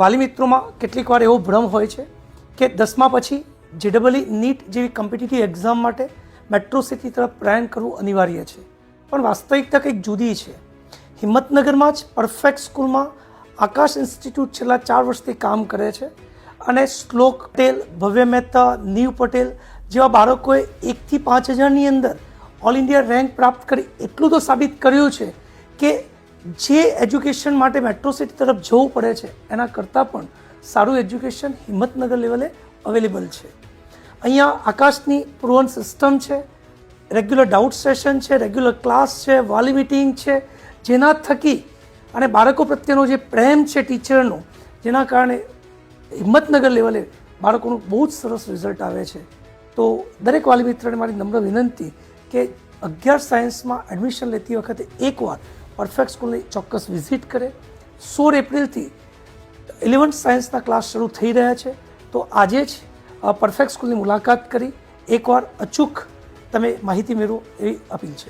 વાલી મિત્રોમાં કેટલીક વાર એવો ભ્રમ હોય છે કે 10મા પછી JEE નીટ જેવી કોમ્પિટિટિવ એક્ઝામ માટે મેટ્રો સિટી તરફ પ્રયાણ કરવું અનિવાર્ય છે, પણ વાસ્તવિકતા કંઈક જુદી છે. હિંમતનગરમાં જ પરફેક્ટ સ્કૂલમાં આકાશ ઇન્સ્ટિટ્યૂટ છેલ્લા 4 વર્ષથી કામ કરે છે અને શ્લોક પટેલ, ભવ્ય મહેતા, નીવ પટેલ જેવા બાળકોએ 1 થી 5000ની અંદર ઓલ ઇન્ડિયા રેન્ક પ્રાપ્ત કરી એટલું તો સાબિત કર્યું છે કે જે એજ્યુકેશન માટે મેટ્રો સિટી તરફ જવું પડે છે એના કરતાં પણ સારું એજ્યુકેશન હિંમતનગર લેવલે અવેલેબલ છે. અહીંયા આકાશની પ્રુવન સિસ્ટમ છે, રેગ્યુલર ડાઉટ સેશન છે, રેગ્યુલર ક્લાસ છે, વાલી મિટિંગ છે, જેના થકી અને બાળકો પ્રત્યેનો જે પ્રેમ છે ટીચરનો, જેના કારણે હિંમતનગર લેવલે બાળકોનું બહુ જ સરસ રિઝલ્ટ આવે છે. તો દરેક વાલી મિત્રને મારી નમ્ર વિનંતી કે 11 સાયન્સમાં એડમિશન લેતી વખતે એકવાર પરફેક્ટ સ્કૂલની ચોક્કસ વિઝિટ કરે. 16 એપ્રિલથી 11th સાયન્સના ક્લાસ શરૂ થઈ રહ્યા છે, તો આજે જ પરફેક્ટ સ્કૂલની મુલાકાત કરી એકવાર અચૂક તમે માહિતી મેળવો એવી અપીલ છે.